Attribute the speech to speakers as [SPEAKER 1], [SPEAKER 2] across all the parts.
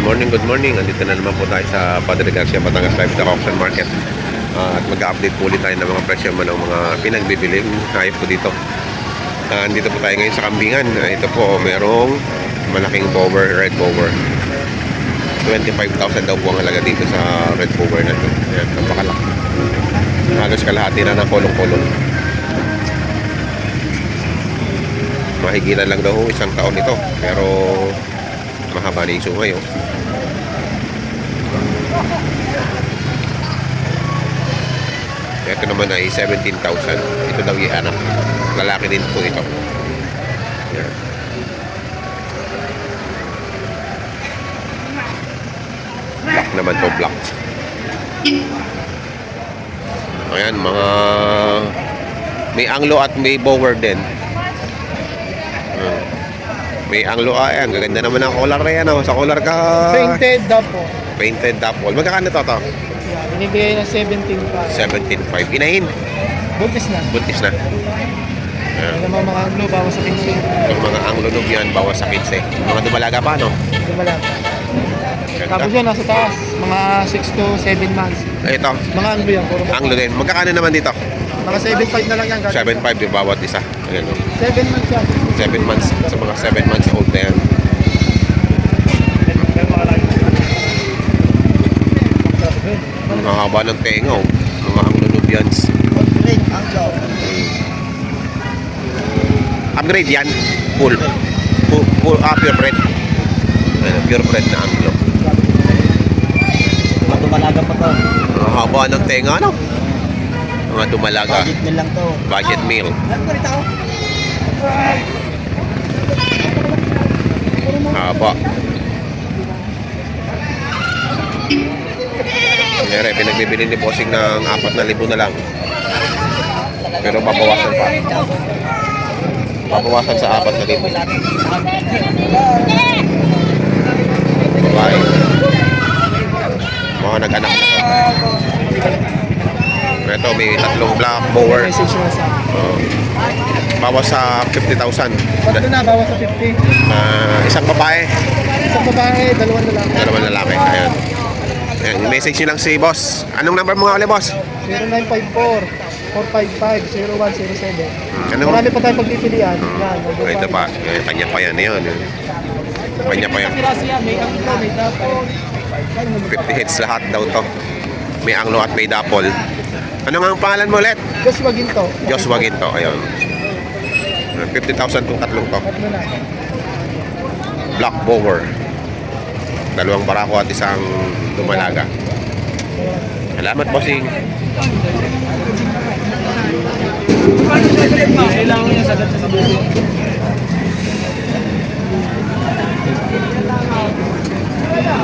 [SPEAKER 1] Good morning. Andito na naman po tayo sa Padre Garcia, Batangas Livestock Auction Market. At mag-update po ulit tayo ng mga presyo mo ng mga pinagbibiling hayop po dito. Andito po tayo ngayon sa kambingan. Ito po, merong malaking bower, red bower. 25,000 daw po ang halaga dito sa red bower na ito. Ayan, napakalaki. Halos kalahati na ng kolong-kolong. Mahigilan lang daw isang taon ito, pero mahaba na yung sungay, oh. Ito naman ay 17,000. Ito daw yung anak. Lalaki din po ito. Yan. Black naman to, black. Ayan, mga may anglo at may bower din. May anglo, ayan, gaganda naman ang collar na yan, oh. Sa collar ka
[SPEAKER 2] Painted dapple.
[SPEAKER 1] painted dapple. Magkakano to?
[SPEAKER 2] Yeah, binibigay ng 17,500.
[SPEAKER 1] 17,500. Inahin.
[SPEAKER 2] Buntis na.
[SPEAKER 1] Buntis na.
[SPEAKER 2] Ano naman mga anglo, bawas sa 15.
[SPEAKER 1] Yung mga anglo nung yan, bawas sa 15. Mga dumalaga pa, no?
[SPEAKER 2] Hindi malaki. Tapos
[SPEAKER 1] Ganda.
[SPEAKER 2] yan, nasa taas. Mga 6 to 7 months.
[SPEAKER 1] Ito,
[SPEAKER 2] Mga anglo yan. Puro
[SPEAKER 1] anglo din. Magkakano naman dito?
[SPEAKER 2] mga 7,500 na lang yan.
[SPEAKER 1] 7,500 yung bawat isa. Ayan, no?
[SPEAKER 2] 7 months yan.
[SPEAKER 1] 7 months. Sa mga 7 months old na yan. Ang haba ng tenga, oh. Mga anglo nubians.
[SPEAKER 2] Ring, anglo.
[SPEAKER 1] Upgrade yan. Full. Purebred. Purebred na anglo.
[SPEAKER 2] Mga dumalaga pa to.
[SPEAKER 1] Ang haba ng tenga, no? Mga dumalaga.
[SPEAKER 2] Budget meal lang to.
[SPEAKER 1] Budget meal. Haba. Meron, pinagbibili ni Bossing ng 4,000 na lang. Pero babawasan pa. Babawasan sa 4,000. Babae. Mga nag-anak na to. Ito, may tatlong black bower.
[SPEAKER 2] Message na sa
[SPEAKER 1] Bawas sa 50,000.
[SPEAKER 2] Ito na, bawas sa 50.
[SPEAKER 1] Isang babae,
[SPEAKER 2] Isang babae, dalawang lalaki.
[SPEAKER 1] dalawang lalaki. Ayan. Ayan, message nyo lang si boss. Anong number mo nga ulit, boss?
[SPEAKER 2] 0954-455-0107.
[SPEAKER 1] Ano?
[SPEAKER 2] Marami pa tayong pagpipilian. Yan,
[SPEAKER 1] Ito pa. Kanya pa yan. Ayan. Kanya pa yan.
[SPEAKER 2] Pirasi yan, may anglo, may dapol.
[SPEAKER 1] 50 hits lahat daw to. May anglo at may dapol. Ano nga ang pangalan mo ulit?
[SPEAKER 2] Joshua Ginto.
[SPEAKER 1] Joshua Ginto. Ayun. 50,000 itong tatlong to.
[SPEAKER 2] Tatlo na.
[SPEAKER 1] Black bower. Dalawang barako at isang dumalaga. Salamat, bossing.
[SPEAKER 2] Kailangan niya sagat sa buhay.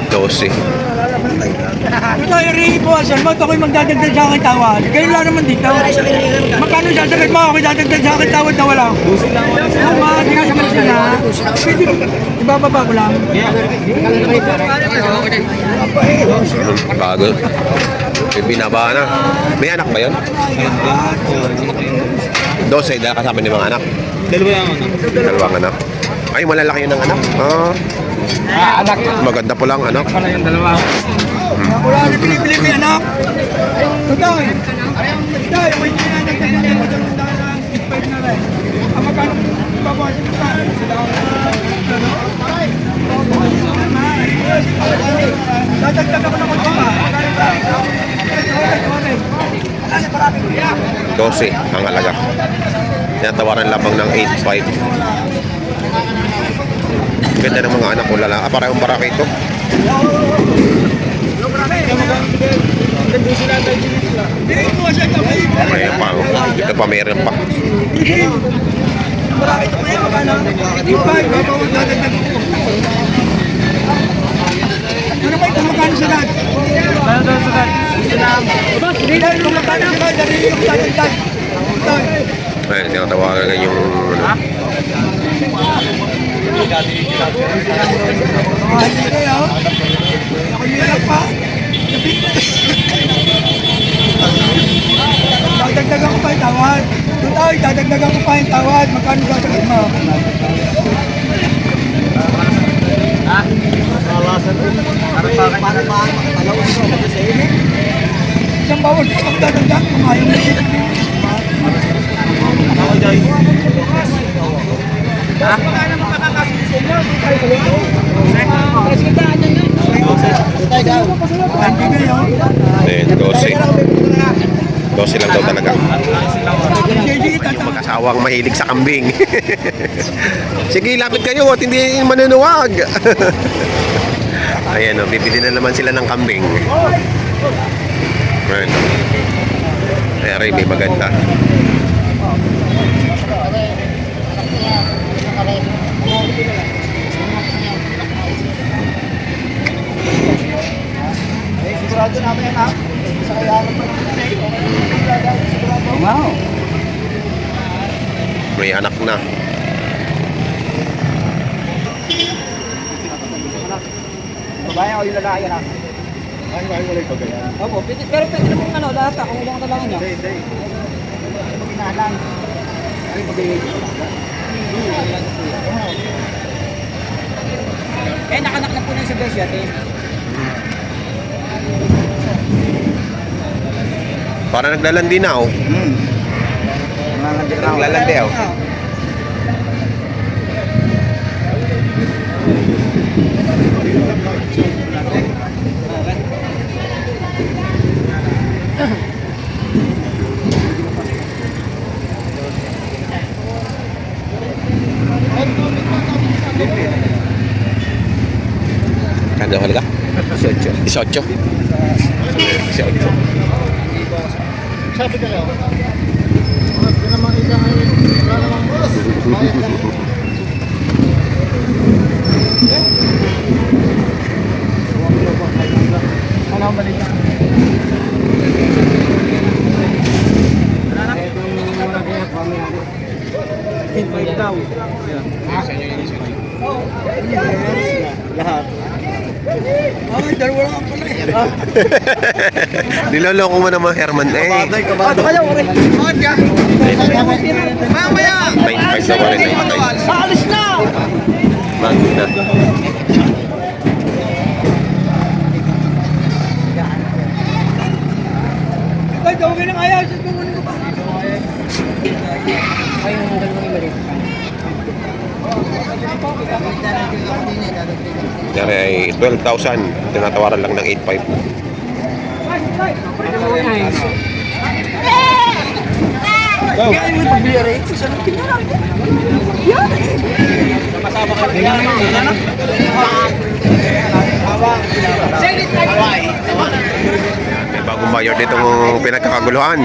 [SPEAKER 1] Dosi.
[SPEAKER 3] Ito yung re-ipuasan mo, ito ako'y magdadagdag sa akin tawad. Ganyan lang naman dito. Magkano dadagdag mo, ako'y dadagdag sa akin tawad na wala. Ang mga di ka sa malis na, pwede ibababa ko lang.
[SPEAKER 1] Bago. May binaba na. May anak ba yun? 12, dahil kasama ni mga anak. Dalawang anak. Ay, malalaki yun ang anak.
[SPEAKER 2] Anak.
[SPEAKER 1] Maganda po lang anak.
[SPEAKER 2] Pala yung dalawa.
[SPEAKER 3] Wala na pinipili mo anak. Tutoy. Tutoy, ako'y dinadagdag na yan. Mag-5 na rin. Ang magkano ibabawasin mo pa? Dadagdag ako ng konti pa.
[SPEAKER 1] 12 ang halaga. Tinatawaran lamang ng 8.5. Ganda ng mga anak ko lala. Parehong baraka ito. Mayroon pa. Ito pa mayroon pa.
[SPEAKER 3] Ano ba ito magkano sa dad?
[SPEAKER 2] Ano daw sa dad?
[SPEAKER 3] Boss, hindi na ito magkano sa dad. Dali yung dadagdag.
[SPEAKER 1] Ayan, tinatawaran yung ano.
[SPEAKER 3] Hindi kayo. Ako nilak pa. Dadagdagan ko pa yung tawad. Tutoy, dadagdagan ko pa yung tawad. Magkano dadagdag mo?
[SPEAKER 2] Ha? Kawasan.
[SPEAKER 3] bawal ka magdadagdag. Kumain mo.
[SPEAKER 1] Ayan, 12. 12 lang daw talaga. Yung mag-asawang mahilig sa kambing. Sige, lapit kayo at hindi manunuwag. Ayan o, bibili na naman sila ng kambing. Ayan o. Ayan rin, may maganda.
[SPEAKER 2] Sigurado namin yan ha. Sa kaya
[SPEAKER 3] Wow.
[SPEAKER 1] May anak na.
[SPEAKER 2] babae o yung lalaki yan ha. Ay, wala yung pagkaya.
[SPEAKER 3] Opo, pero pwede na pong ano, lahat kung ilang talaga niya.
[SPEAKER 2] Hindi. Pagkinahalan. Ay,
[SPEAKER 3] Eh, nakanak na po na yung sa best yate.
[SPEAKER 1] Para naglalandi na oh. Naglalandi oh. Kanda halaga? 18. 18.
[SPEAKER 2] sabi kayo. Hindi naman isa ay wala namang boss. Wala akong balita. Invite daw. Lahat.
[SPEAKER 3] Ay, dalawa lang pala eh.
[SPEAKER 1] Niloloko mo naman Herman eh.
[SPEAKER 2] Kabado kayo. Bakit ka? Mamaya!
[SPEAKER 1] 95 na pala, 95.
[SPEAKER 2] Alis na!
[SPEAKER 1] Bago na.
[SPEAKER 3] Ay, gawin ng ayos. Gawin ko ba? Ay, yung dalawang ibalit.
[SPEAKER 1] Yari ay 12,000. Tinatawaran lang ng 8,500.
[SPEAKER 3] Kaya yung pagbiyari, isa lang pinarang. Yan eh. Masama ka rin.
[SPEAKER 1] May bagong buyer dito ng pinagkakaguluhan.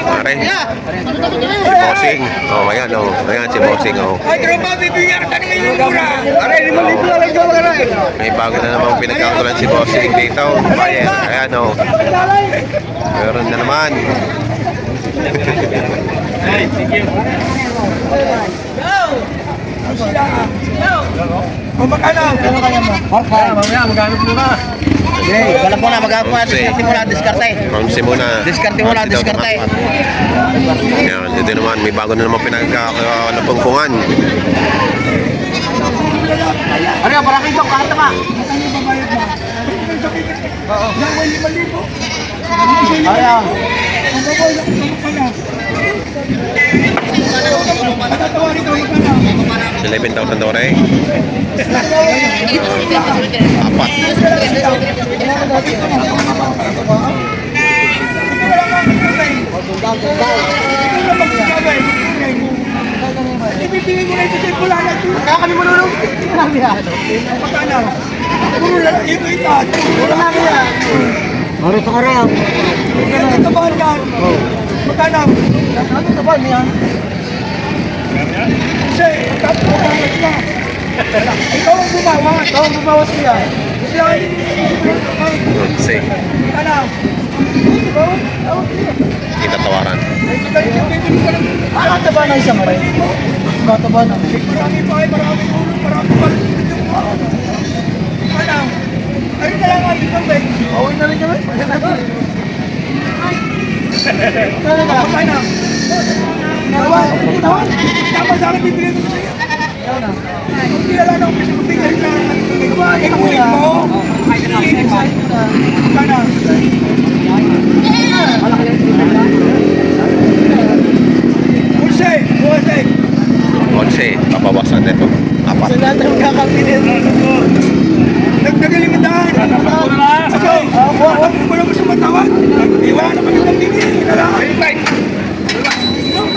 [SPEAKER 1] Pare. Si Bossing. Oh, ayan oh. Ayan si Bossing oh.
[SPEAKER 3] Ay, tropa, bibigyan ka na ngayon ng mura. Aray, 5,000 lang ito mga rin.
[SPEAKER 1] May bago na naman pinagkakaguluhan si Bossing dito. Buyer. Ayan oh. Meron na naman.
[SPEAKER 3] O, magkano? Mamaya, magkano po ka?
[SPEAKER 2] Okay, wala po na mag-apuan. Diskarte mo na, diskarte.
[SPEAKER 1] Mamsi muna.
[SPEAKER 2] Diskarte muna, diskarte.
[SPEAKER 1] Ayan, dito naman. May bago na naman pinagkakapungkungan.
[SPEAKER 2] Ano yan, parang ito, kahit ba?
[SPEAKER 3] Oo. Yan, may 5,000.
[SPEAKER 2] Ayaw.
[SPEAKER 3] Ang babaw, magkano? Matatawarin ko, magkano?
[SPEAKER 1] 11,000 daw rin. Apat.
[SPEAKER 3] Ibibigay ko na ito sa pula na ito.
[SPEAKER 2] Kaya kami manulong. Marami yan.
[SPEAKER 3] Magkano? Puro na ito ito.
[SPEAKER 2] Marami yan. Marito ka rin.
[SPEAKER 3] Magkano ito ba yan? Magkano?
[SPEAKER 2] Ano ito ba yan?
[SPEAKER 3] Kasi, magkano na. Ikaw ang bumawas.
[SPEAKER 2] Ito ang bumawas niya.
[SPEAKER 1] Say,
[SPEAKER 3] Magkano?
[SPEAKER 1] itatawaran.
[SPEAKER 2] Ano ba na isang rin? Bato ba na?
[SPEAKER 3] Marami pa kayo, marami ulo, marami pa. Ano? Ayun na lang ang ibang bag.
[SPEAKER 2] Pauwi na rin kami.
[SPEAKER 3] Ano? Nawan. Tama sa akin, bibigyan ko sa'yo. Hindi na lang ako pinagpapigay na ikuhin mo. Ano?
[SPEAKER 1] Hindi, papawasan nito. Apat.
[SPEAKER 2] Sa lahat ng kakapilin.
[SPEAKER 3] Nagdagaling ang daan. Huwag mo lang sa matawan. Iwala naman yung pambibili.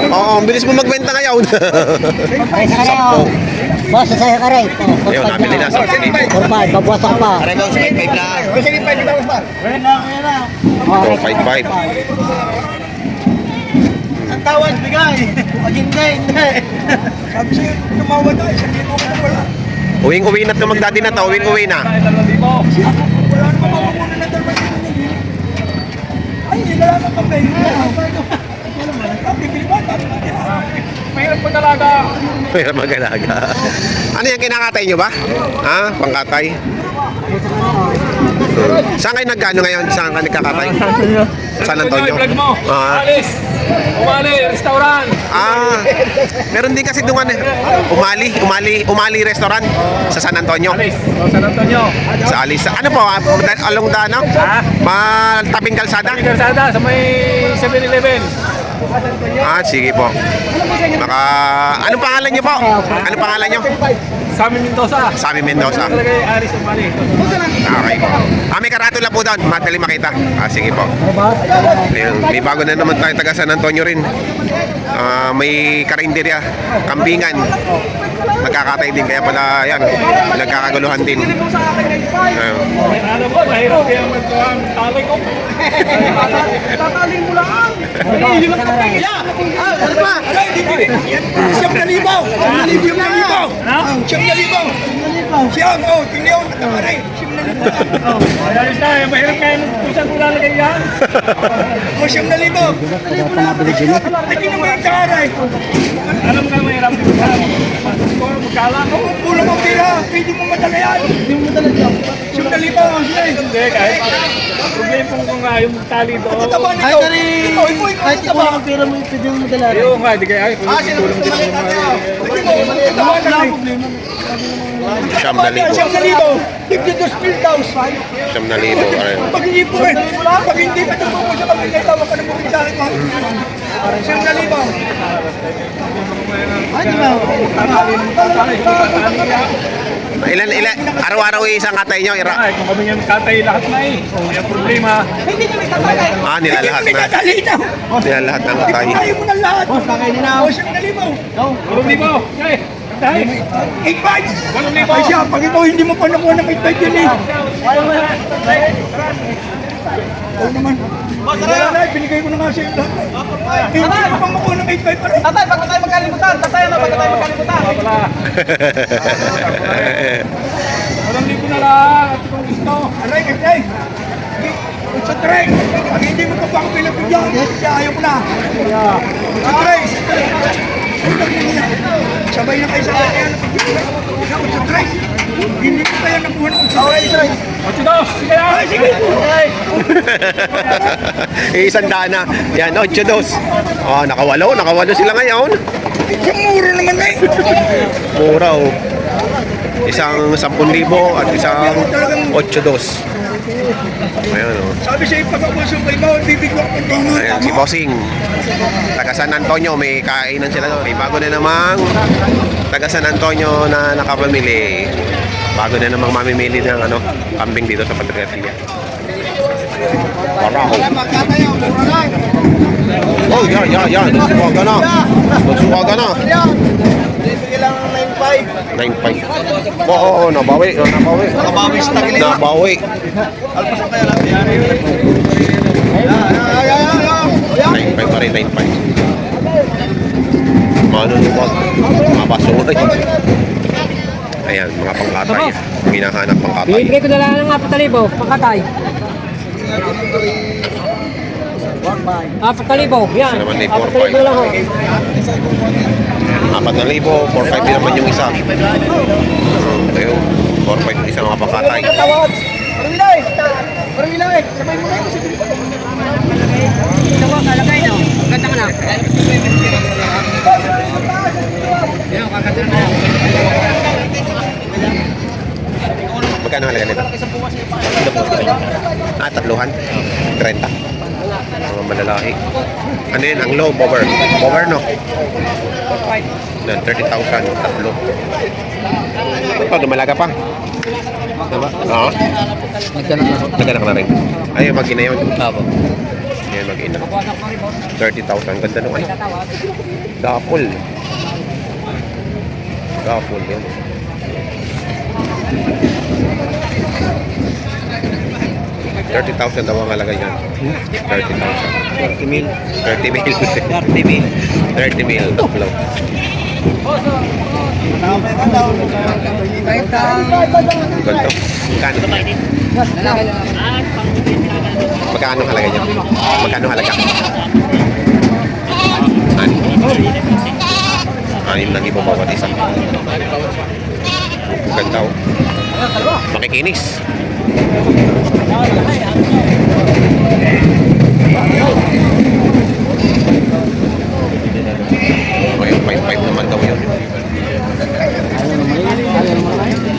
[SPEAKER 1] Oo, ang bilis mo magbenta ngayon.
[SPEAKER 2] Ay, sa kare, oh. Boss, sa kare.
[SPEAKER 1] Ayun, nabili na sa 4-5.
[SPEAKER 2] 4-5, babuwas ako pa.
[SPEAKER 1] Aray mo, 6-5 lang.
[SPEAKER 2] Sige, 5 kita, boss. Kaya na.
[SPEAKER 1] 4-5-5.
[SPEAKER 2] Ang tawad, bigay. Pag hindi.
[SPEAKER 3] Sabi sa'yo, tumawa na. Isang libo ko na wala.
[SPEAKER 1] Uwing-uwi na ito magdadi na to. Uwing-uwi na.
[SPEAKER 3] Wala naman mamamuna na dalawang libo. Ay, hindi na lang ang pambili. Bibili ba? Mahirap pa talaga.
[SPEAKER 1] Mahirap mag-alaga. Ano yung kinakatay nyo ba? Ha? Pangkatay? Saan kayo nagkano ngayon? Saan kayo nagkakatay? San Antonio? Ah.
[SPEAKER 3] Umali, restaurant.
[SPEAKER 1] Meron din kasi doon Umali restaurant sa San Antonio.
[SPEAKER 3] San Antonio.
[SPEAKER 1] Sa Alice. Ano po? Along the ano? Tabing kalsada?
[SPEAKER 3] Karsada sa may 7-Eleven.
[SPEAKER 1] Sige po. Anong pangalan niyo po? Anong pangalan niyo?
[SPEAKER 3] Sami Mendoza.
[SPEAKER 1] Sami Mendoza.
[SPEAKER 3] Talaga yung Aris Umali.
[SPEAKER 1] Okay po. May karatula po doon. Madali makita. Sige po. Ayun, may bago na naman tayo taga San Antonio rin. May karinderya, kambingan. Nagkakatay din kaya pala yan. Nagkakaguluhan din. Ayun.
[SPEAKER 3] Ano po, mahirap kaya magkawang talay ko. Tataling mo lang. Hindi lang kapag iya. Ano ba? Siyam na libaw. Siyam na libaw. Siyam na libaw. Siyam, tingnan mo. Nakaray. Siyam na libaw. Ayos na, mahirap kaya kung saan ko lalagay yan. Siyam na libaw. Hindi naman ang nakaray. Alam mo ka mahirap. Magkala ko. Pulang ang pira. Pwede mo madala yan. Hindi mo madala yan. Siyam na libaw. Hindi, kahit problema kung yung tali doon.
[SPEAKER 2] Ay, tari. Kahit ikaw ang pera mo, pwede mo madala.
[SPEAKER 3] Ayun nga, di kaya ay. Tulong din ako.
[SPEAKER 1] Siyam na libo.
[SPEAKER 3] Siyam na libo. Tignan 2,000.
[SPEAKER 1] Siyam na libo.
[SPEAKER 3] Pag hindi po eh. Pag hindi pa ito po siya pag hindi tawa ka na po sa akin mo. Siyam na libo.
[SPEAKER 2] Ay, di ba?
[SPEAKER 1] Ilan, araw-araw isang katay nyo.
[SPEAKER 3] Ay, kung kami yung katay lahat na eh. Kung yung problema. Hindi kami tatay.
[SPEAKER 1] Nilalahat na. Nilalahat ng katay.
[SPEAKER 3] Ayaw mo na lahat. Siyam na libo. 8,000. Okay. Dahil 8,500. 8,000. Ay siya, pag ikaw hindi mo pa nakuha ng 8,500 yun eh. Ayaw mo na. Oo naman. Binigay ko na nga sa'yo lahat. Hindi mo pang makuha ng 8,500 pa rin.
[SPEAKER 2] Tatay, pag tayo magkalimutan. Tatay, ano? Pag tayo magkalimutan.
[SPEAKER 3] Wala. Walang libo na lang. At kung gusto. Aray, kasi. Sa trek. Pag hindi mo pa ako pinagbigyan, ayaw ko na. Sa trek. Sabay na kayo sa akin. Sa trek. Hindi ko kaya nakuha ng sa trek. Sige na. Sige.
[SPEAKER 1] Isang daan na. Yan, 8-2. Nakawalo sila ngayon.
[SPEAKER 3] Mura naman eh.
[SPEAKER 1] Mura Isang 10,000 at isang 8-2. Ayan
[SPEAKER 3] Sabi sa'yo, pag-apusong kayo mo, bibigyan ko ng
[SPEAKER 1] Ayan, si Bossing. Taga San Antonio, may kainan sila doon. May bago na namang taga San Antonio na nakapamili. Bago na namang mamimili ng kambing dito sa Patriarchia. Parang. Oh, yan. Suka ka na.
[SPEAKER 2] Bibigyan lang ng 9,500.
[SPEAKER 1] 9.5. Oo, nabawi.
[SPEAKER 2] Nakabawi sa tagilid.
[SPEAKER 1] Nabawi.
[SPEAKER 2] Alpas ang kaya lang.
[SPEAKER 1] 9.5 pa rin, 9.5. Manunubag. Mga basura. Ayan, mga pangkatay. Hinahanap pangkatay.
[SPEAKER 4] Bibigay ko na lang ng 4,000, pangkatay. 4,000, yan.
[SPEAKER 1] Isa naman may
[SPEAKER 4] 4,000 lang ho.
[SPEAKER 1] 4,000, 4,500 din naman yung isa. Ito yung 4,500 yung isa mga pangkatay.
[SPEAKER 2] Parang sabay mo na ito sa dito.
[SPEAKER 4] Ito ko, kalagay no. Ganda ka na. Yan, kakanta na.
[SPEAKER 1] Magkano halaga nito? Tatluhan? 30. Mga malalaki. Ano yun? Ang low, bower. Bower, no? Yan, 30,000, tatlo. Ito, dumalaga pa. Diba? Oo. Nagkanak na rin. Ayun, mag-ina yun. Ayun, mag-ina. 30,000. Ganda nung ano. Dapol. Dapol yun. $30,000 daw ang halaga yan. 30,000.
[SPEAKER 3] 30 mil.
[SPEAKER 1] 30 mil.
[SPEAKER 3] 30 mil.
[SPEAKER 1] 30 mil. Tatlo. Ganito. Magkano halaga niya? Magkano halaga? Anim na libo bawat isa. Ganda oh. Makikinis. Ayun, 5-5 naman daw yun.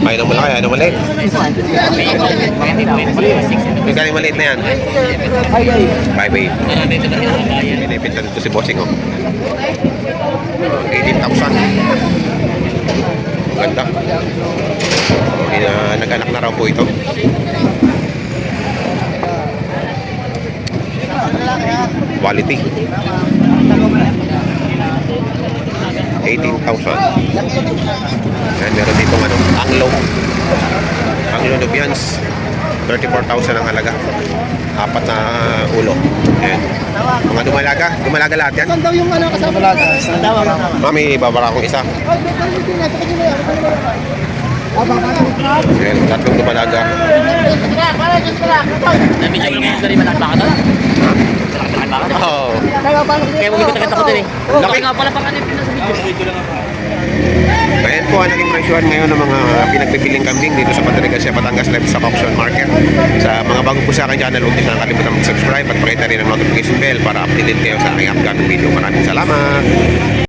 [SPEAKER 1] Ayaw na malaki, ayaw na maliit. Yung galing maliit na yan. 5-8. Pinipinta dito si Bossing oh. 18,000. Ganda. Nag-anak na raw po ito. Quality. 18,000. Yan, meron dito ano, Anglo. Anglo Nubians. 34,000 ang halaga. 4 na ulo. Yan. Mga dumalaga. Dumalaga lahat yan.
[SPEAKER 2] Saan daw yung ano kasama talaga? Saan daw?
[SPEAKER 1] Mami, babara akong isa. Yan, 3 dumalaga.
[SPEAKER 4] Nabigyan mo yung rin malakbaka to.
[SPEAKER 1] Oh.
[SPEAKER 4] Kaya mo kita ko din eh.
[SPEAKER 1] Laki
[SPEAKER 4] nga pala pa kanina sa video.
[SPEAKER 1] Ayan po ang naging presyohan ngayon ng mga pinagpipiling kambing dito sa Padre-Garcia, Batangas Livestock Auction Market. Sa mga bago po sa akin channel, huwag niyo na kalimutan mag-subscribe at pakita rin ang notification bell para updated kayo sa aking upcoming video. Maraming salamat!